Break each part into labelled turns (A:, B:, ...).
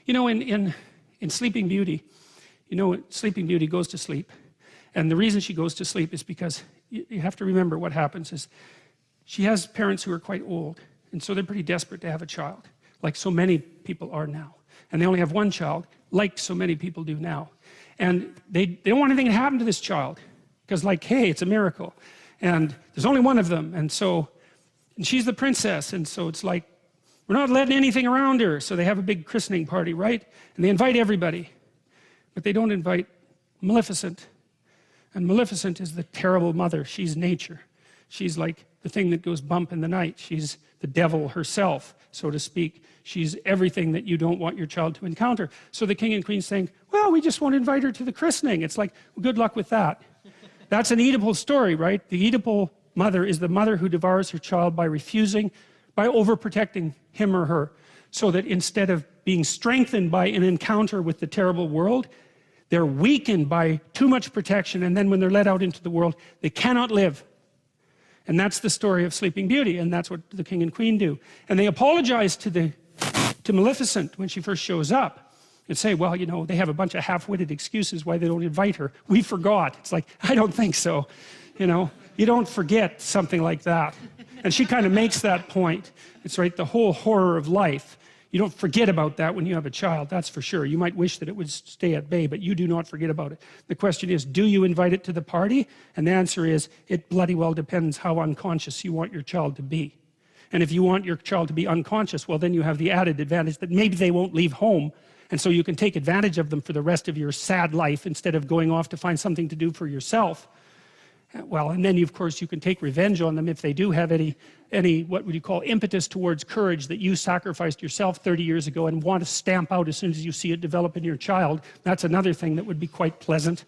A: You know, in Sleeping Beauty, you know, Sleeping Beauty goes to sleep. And the reason she goes to sleep is because you have to remember what happens is she has parents who are quite old. And so they're pretty desperate to have a child, like so many people are now. And they only have one child, like so many people do now. And they don't want anything to happen to this child. Because like, hey, it's a miracle. And there's only one of them. And she's the princess. And so it's like, we're not letting anything around her. So they have a big christening party, right? And they invite everybody. But they don't invite Maleficent. And Maleficent is the terrible mother. She's nature. She's like the thing that goes bump in the night. She's the devil herself, so to speak. She's everything that you don't want your child to encounter. So the king and queen saying, well, we just won't invite her to the christening. It's like, well, good luck with that. That's an Oedipal story, right? The Oedipal mother is the mother who devours her child by refusing, by overprotecting him or her, so that instead of being strengthened by an encounter with the terrible world, they're weakened by too much protection, and then when they're let out into the world, they cannot live. And that's the story of Sleeping Beauty, and that's what the king and queen do. And they apologize to Maleficent when she first shows up and say, well, you know, they have a bunch of half-witted excuses why they don't invite her. We forgot. It's like, I don't think so. You know, you don't forget something like that. And she kind of makes that point. It's right, the whole horror of life. You don't forget about that when you have a child, that's for sure. You might wish that it would stay at bay, but you do not forget about it. The question is, do you invite it to the party? And the answer is, it bloody well depends how unconscious you want your child to be. And if you want your child to be unconscious, well, then you have the added advantage that maybe they won't leave home, and so you can take advantage of them for the rest of your sad life instead of going off to find something to do for yourself. Well, and then of course you can take revenge on them if they do have any what would you call impetus towards courage that you sacrificed yourself 30 years ago and want to stamp out as soon as you see it develop in your child. That's another thing that would be quite pleasant.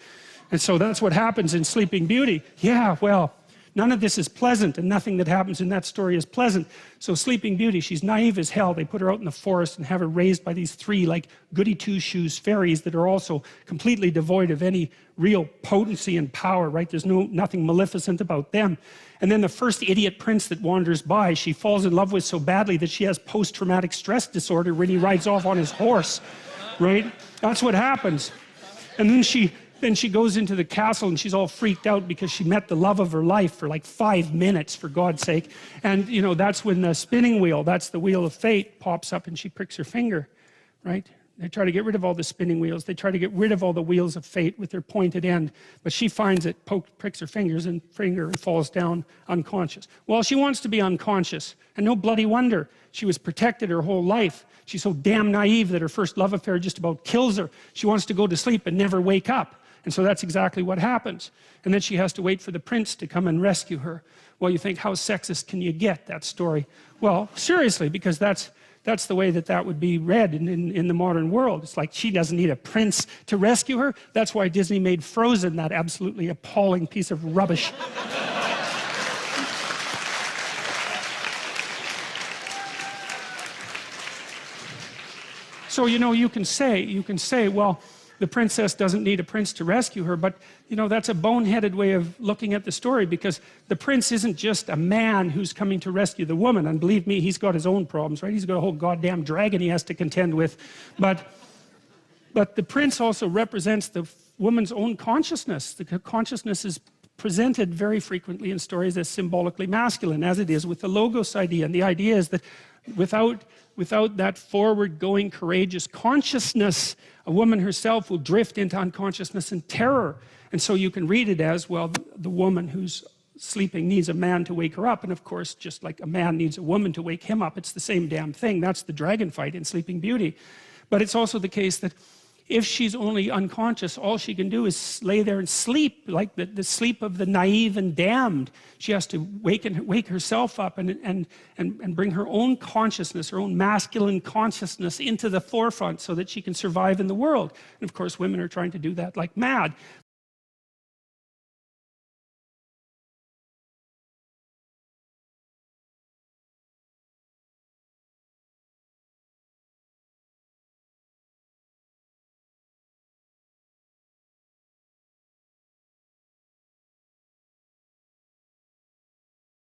A: And so that's what happens in Sleeping Beauty. Yeah, well, none of this is pleasant, and nothing that happens in that story is pleasant. So Sleeping Beauty, she's naive as hell. They put her out in the forest and have her raised by these three like goody two-shoes fairies that are also completely devoid of any real potency and power, right? There's nothing maleficent about them. And then the first idiot prince that wanders by, she falls in love with so badly that she has post-traumatic stress disorder when he rides off on his horse, right? That's what happens. And then she goes into the castle and she's all freaked out because she met the love of her life for like 5 minutes, for God's sake. And you know, that's when the spinning wheel, that's the wheel of fate, pops up and she pricks her finger, right? They try to get rid of all the spinning wheels. They try to get rid of all the wheels of fate with their pointed end, but she finds it, pricks her fingers and falls down unconscious. Well, she wants to be unconscious, and no bloody wonder. She was protected her whole life. She's so damn naive that her first love affair just about kills her. She wants to go to sleep and never wake up. And so that's exactly what happens. And then she has to wait for the prince to come and rescue her. Well, you think, how sexist can you get, that story? Well, seriously, because that's the way that would be read in the modern world. It's like she doesn't need a prince to rescue her. That's why Disney made Frozen that absolutely appalling piece of rubbish. So, you know, you can say, well, the princess doesn't need a prince to rescue her, but you know, that's a boneheaded way of looking at the story, because the prince isn't just a man who's coming to rescue the woman. And believe me, he's got his own problems, right? He's got a whole goddamn dragon he has to contend with. But the prince also represents the woman's own consciousness. The consciousness is presented very frequently in stories as symbolically masculine, as it is with the logos idea. And the idea is that without that forward-going, courageous consciousness, a woman herself will drift into unconsciousness and terror. And so you can read it as, well, the woman who's sleeping needs a man to wake her up. And of course, just like a man needs a woman to wake him up, it's the same damn thing. That's the dragon fight in Sleeping Beauty. But it's also the case that if she's only unconscious, all she can do is lay there and sleep, like the sleep of the naive and damned. She has to wake herself up and bring her own consciousness, her own masculine consciousness into the forefront so that she can survive in the world. And of course, women are trying to do that like mad.